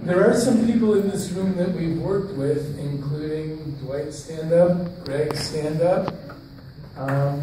There are some people in this room that we've worked with, including Dwight, stand up, Greg, stand up. I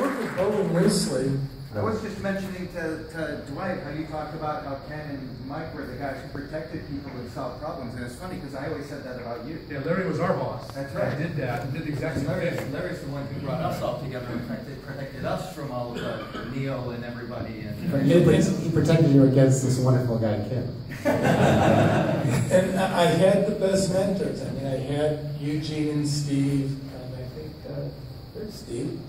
work with Bowen loosely. I was just mentioning to Dwight how you talked about how Ken and Mike were the guys who protected people and solved problems, and it's funny because I always said that about you. Yeah, Larry was our boss. That's right. I did that and did exactly that. Larry's the one who brought us all together and protected us from all of the Neo and everybody. And he protected you against this wonderful guy, Ken. And I had the best mentors. I mean, I had Eugene and Steve, and I think there's Steve.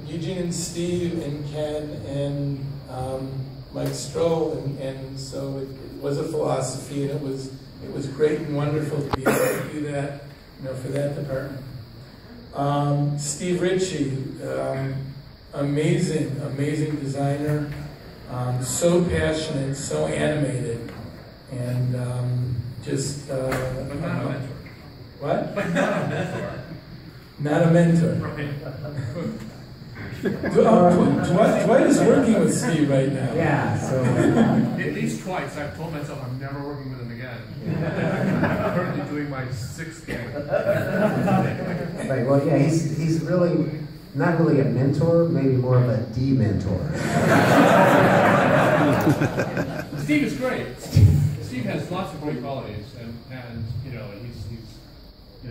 Eugene and Steve and Ken and Mike Stroll, and so it was a philosophy, and it was great and wonderful to be able to do that, for that department. Steve Ritchie, amazing designer, so passionate, so animated, and just but not a mentor. What? But not a mentor. Not a mentor. Right. Dwight is working with Steve right now. Yeah, so. At least twice, I've told myself I'm never working with him again. I'm currently doing my 6th game. Right, well, yeah, he's really, not really a mentor, maybe more of a de-mentor. Steve is great. Steve has lots of great qualities, and he's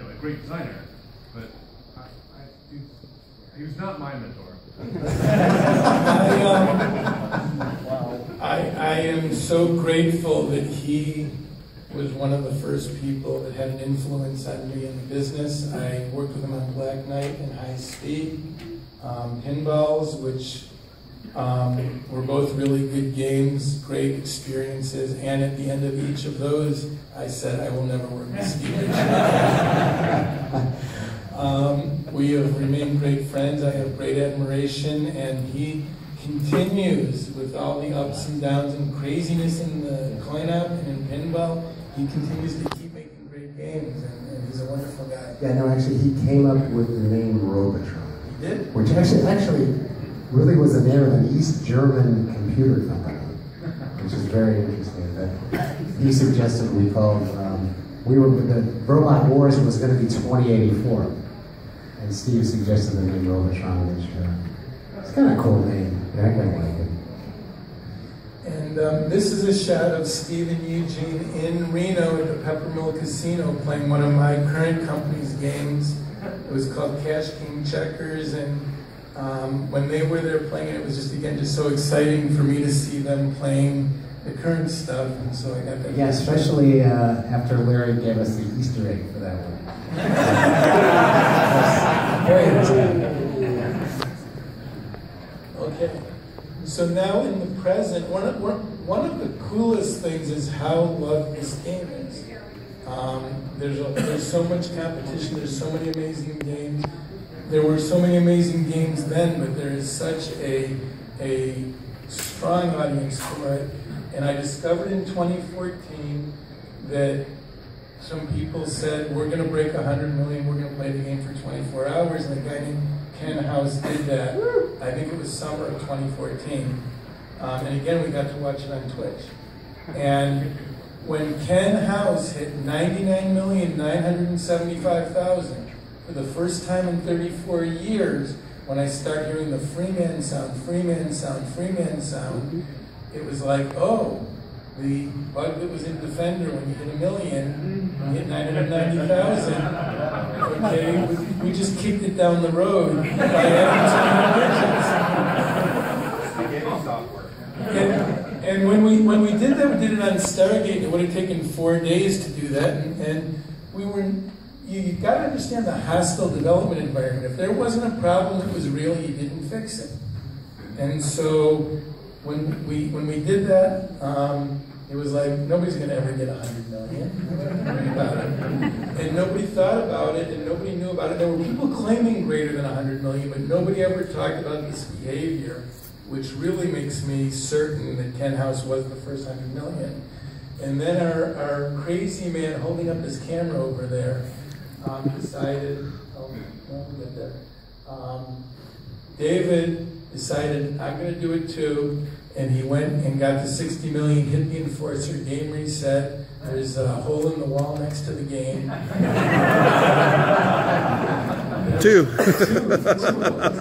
a great designer, but he was not my mentor. I am so grateful that he was one of the first people that had an influence on me in the business. I worked with him on Black Knight and High Speed, pinballs, which were both really good games, great experiences, and at the end of each of those, I said, I will never work with Steve again. We have remained great friends. I have great admiration, and he continues with all the ups and downs and craziness in the coin-op and in pinball. He continues to keep making great games, and he's a wonderful guy. Yeah, no, actually, he came up with the name Robotron. He did? Which actually really was the name of an East German computer company, which is very interesting. That he suggested we called, the Robot Wars was going to be 2084. And Steve suggested the name Robotron, which it's kind of a cool name. Yeah, I kind of like it. And this is a shot of Steve and Eugene in Reno at the Peppermill Casino playing one of my current company's games. It was called Cash King Checkers, and when they were there playing it, it was just so exciting for me to see them playing the current stuff, and so I got that. Yeah, especially after Larry gave us the Easter egg for that one. Okay, so now in the present, one of the coolest things is how loved this game is. There's so much competition, there's so many amazing games. There were so many amazing games then, but there is such a strong audience for it. And I discovered in 2014 that some people said, we're going to break 100 million, we're going to play the game for 24 hours, and a guy named Ken House did that. I think it was summer of 2014. And again, we got to watch it on Twitch. And when Ken House hit 99,975,000 for the first time in 34 years, when I start hearing the Freeman sound, Freeman sound, Freeman sound, it was like, oh, the bug that was in Defender when you hit 1 million, when you hit 990,000, okay, we just kicked it down the road by adding 2 more digits. And when we did that, we did it on Stargate. It would have taken 4 days to do that, and we were. You got to understand the hostile development environment. If there wasn't a problem that was real, you didn't fix it. And so when we did that, it was like, nobody's going to ever get 100 million. And nobody thought about it, and nobody knew about it. There were people claiming greater than 100 million, but nobody ever talked about this behavior, which really makes me certain that Ken House was the first 100 million. And then our crazy man holding up his camera over there decided, oh, no, we'll get there. David decided, I'm going to do it too, and he went and got the 60 million, hit the enforcer, game reset. There's a hole in the wall next to the game. Two.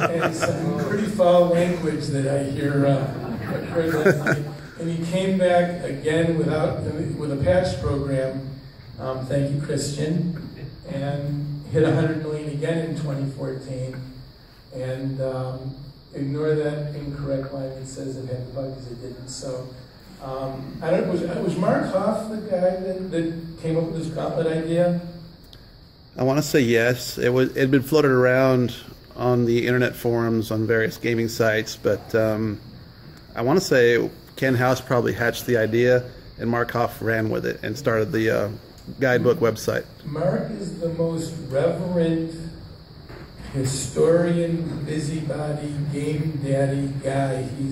And some pretty foul language that I hear occurred last night. And he came back again with a patch program. Thank you, Christian. And hit 100 million again in 2014. And ignore that incorrect line that says it had the bug because it didn't. So I don't know, was Mark Hoff the guy that came up with this gauntlet idea? I want to say yes. It'd been floated around on the internet forums on various gaming sites, but I want to say Ken House probably hatched the idea, and Mark Hoff ran with it and started the guidebook website. Mark is the most reverent historian, busybody, game daddy guy. He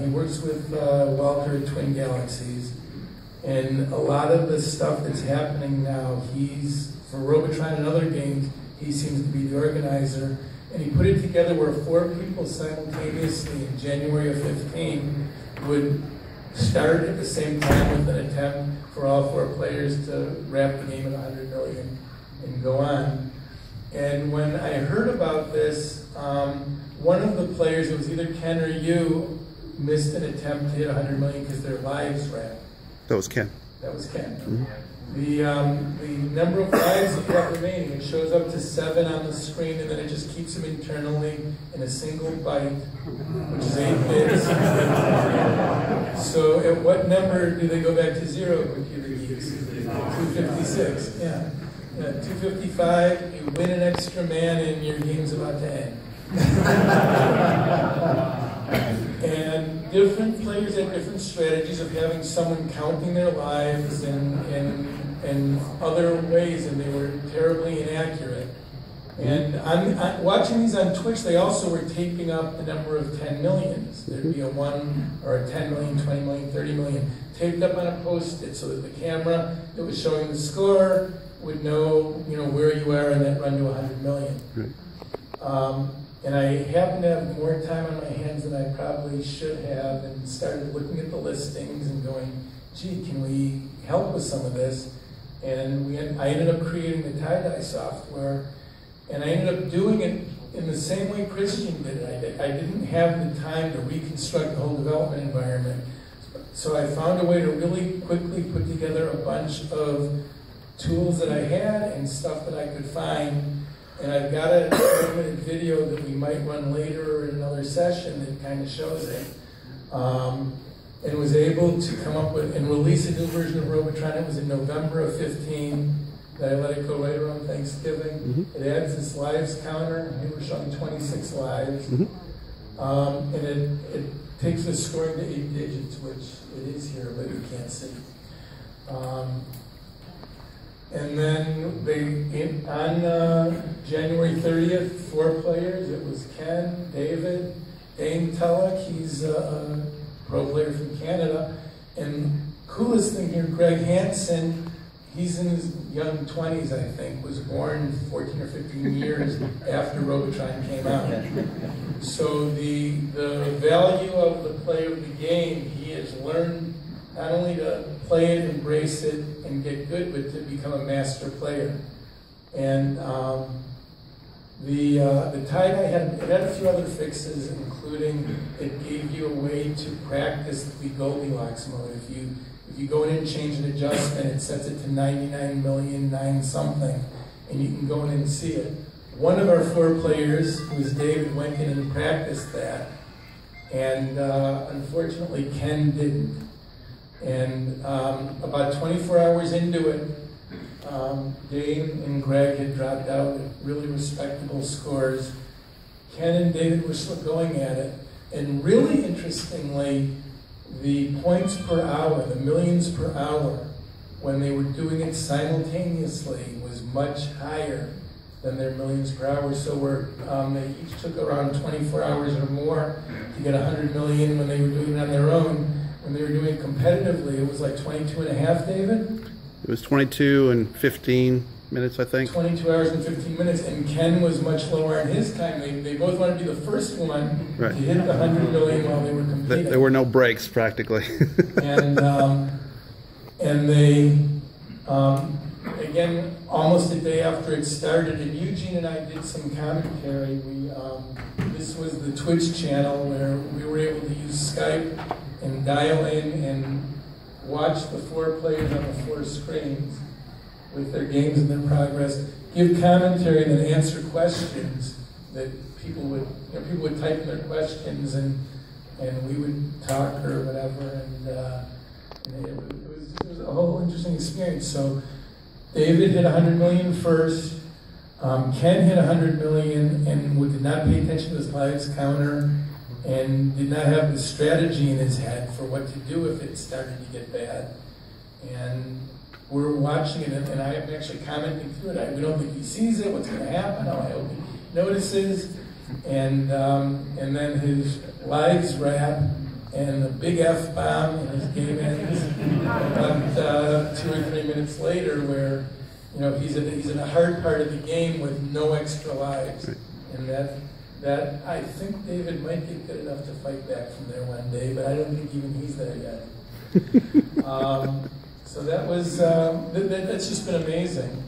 works with Walter at Twin Galaxies, and a lot of the stuff that's happening now, for Robotron and other games, he seems to be the organizer. And he put it together where 4 people simultaneously in January of 15 would start at the same time with an attempt for all 4 players to wrap the game at 100 million and go on. And when I heard about this, one of the players, it was either Ken or you, missed an attempt to hit 100 million because their lives ran. That was Ken. That was Ken. Mm-hmm. The number of lives that you have remaining, it shows up to 7 on the screen, and then it just keeps them internally in a single byte, which is 8 bits. So at what number do they go back to 0, computer geeks? 256, yeah. 255, you win an extra man and your game's about to end. And different players have different strategies of having someone counting their lives and other ways, and they were terribly inaccurate. And I'm watching these on Twitch, they also were taping up the number of 10 millions. There'd be a 1 or a 10 million, 20 million, 30 million, taped up on a post-it so that the camera that was showing the score would know, where you are and then run to 100 million. Right. And I happen to have more time on my hands than I probably should have, and started looking at the listings and going, gee, can we help with some of this? And I ended up creating the tie-dye software, and I ended up doing it in the same way Christian did it. I didn't have the time to reconstruct the whole development environment. So I found a way to really quickly put together a bunch of tools that I had and stuff that I could find. And I've got a 10-minute video that we might run later or in another session that kind of shows it. And was able to come up with and release a new version of Robotron. It was in November of 15 that I let it go right around Thanksgiving. Mm-hmm. It adds this lives counter, and we're showing 26 lives. Mm-hmm. And it takes the scoring to 8 digits, which it is here, but you can't see. And then on January 30th, 4 players. It was Ken, David, Dane Tulloch, he's a pro player from Canada. And coolest thing here, Greg Hansen, he's in his young 20s, I think, was born 14 or 15 years after Robotron came out. So the value of the play of the game, he has learned not only to play it, embrace it, and get good, but to become a master player. And the tie-dye had a few other fixes, including it gave you a way to practice the Goldilocks mode. If you go in and change an adjustment, it sets it to 99,000,009 something, and you can go in and see it. One of our 4 players, who was David, went in and practiced that, and unfortunately Ken didn't. And about 24 hours into it, Dave and Greg had dropped out at really respectable scores. Ken and David were still going at it. And really interestingly, the points per hour, the millions per hour, when they were doing it simultaneously, was much higher than their millions per hour. So they each took around 24 hours or more to get 100 million when they were doing it on their own. When they were doing it competitively, it was like 22 and a half, David? It was 22 and 15. minutes, I think. 22 hours and 15 minutes, and Ken was much lower in his time. They both wanted to be the first one Right. to hit the 100 million while they were competing. There were no breaks, practically. And they, again, almost a day after it started, and Eugene and I did some commentary. This was the Twitch channel where we were able to use Skype and dial in and watch the 4 players on the 4 screens with their games and their progress, give commentary and then answer questions that people would type in their questions and we would talk or whatever, and it was a whole interesting experience. So David hit 100 million first. Ken hit 100 million and did not pay attention to his lives counter and did not have the strategy in his head for what to do if it started to get bad. And we're watching it, and I'm actually commenting through it. We don't think he sees it. What's going to happen? I hope he notices. And then his lives wrap, and the big F-bomb, and his game ends about 2 or 3 minutes later, where he's in a hard part of the game with no extra lives, and that I think David might get good enough to fight back from there one day, but I don't think even he's there yet. So that was that's just been amazing.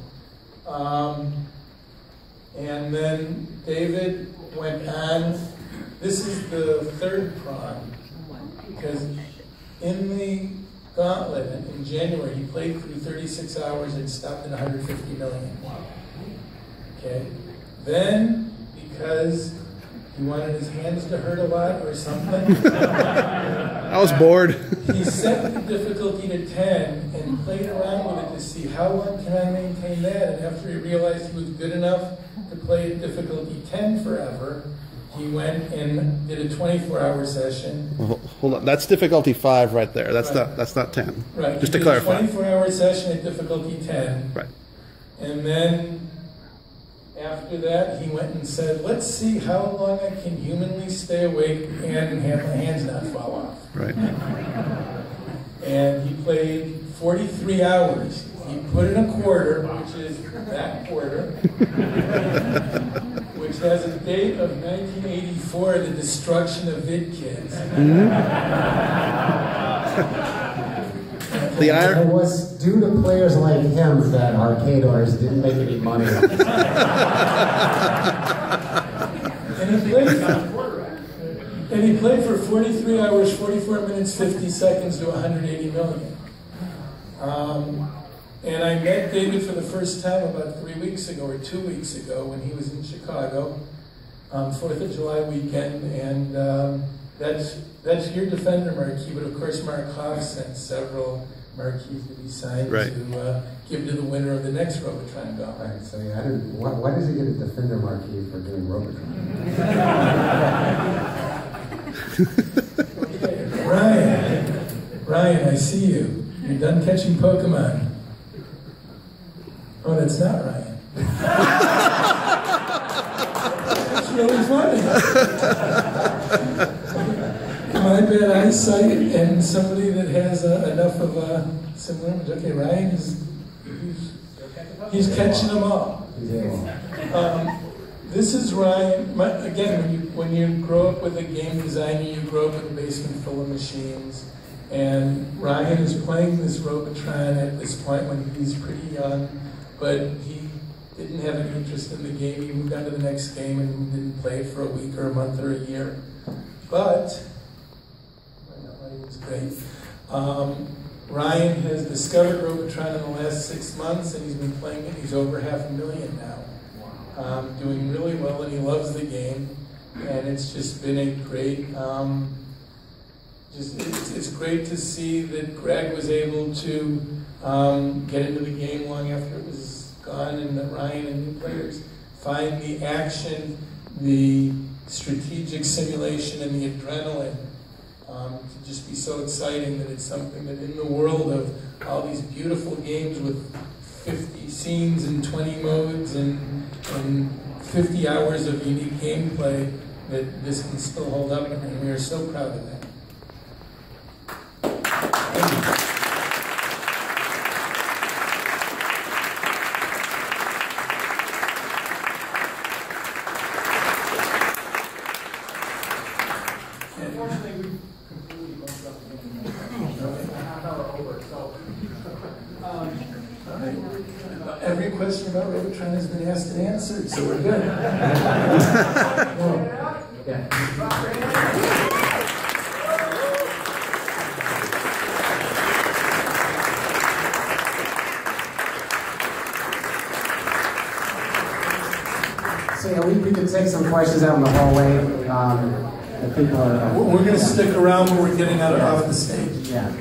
And then David went on. This is the 3rd prong, because in the gauntlet in January he played through 36 hours and stopped at 150 million. Okay. Then, because he wanted his hands to hurt a lot or something, I was bored. he set the difficulty to 10 and played around with it to see how long can I maintain that. And after he realized he was good enough to play at difficulty 10 forever, he went and did a 24-hour session. Well, hold on, that's difficulty 5 right there. That's Right. that's not 10. Right. Just He to did clarify. a 24-hour session at difficulty 10. Right. And then after that, he went and said, let's see how long I can humanly stay awake and have my hands not fall off. Right. And he played 43 hours. He put in a quarter, which is that quarter, which has a date of 1984, the destruction of VidKidz. It was due to players like him that arcadors didn't make any money. And he played for 43 hours, 44 minutes, 50 seconds to 180 million. And I met David for the first time about 3 weeks ago or 2 weeks ago when he was in Chicago, 4th of July weekend, and that's your Defender marquee, but of course Mark Hoff sent several marquees to be signed to give to the winner of the next Robotron gauntlet. Right, so yeah, why does he get a Defender marquee for doing Robotron? Ryan, I see you. You're done catching Pokemon. Oh, that's not Ryan. That's really funny. My bad eyesight and somebody that has enough of a similar image. Okay, Ryan he's catching them all. This is Ryan. Again, when you grow up with a game designer, you grow up with a basement full of machines. And Ryan is playing this Robotron at this point when he's pretty young, but he didn't have any interest in the game. He moved on to the next game and didn't play it for a week or a month or a year. But, it's great. Ryan has discovered Robotron in the last 6 months, and he's been playing it. He's over 500,000 now, doing really well, and he loves the game. And it's just been a great, it's great to see that Greg was able to get into the game long after it was gone, and that Ryan and new players find the action, the strategic simulation, and the adrenaline to just be so exciting that it's something that in the world of all these beautiful games with 50 scenes and 20 modes and 50 hours of unique gameplay, that this can still hold up, and we are so proud of that. Unfortunately, we completely bumped up against a half hour over. So, Every question about Robotron has been asked and answered, so we're good. So yeah, we could take some questions out in the hallway. The people are. We're going to stick around when we're getting out off the stage. Yeah.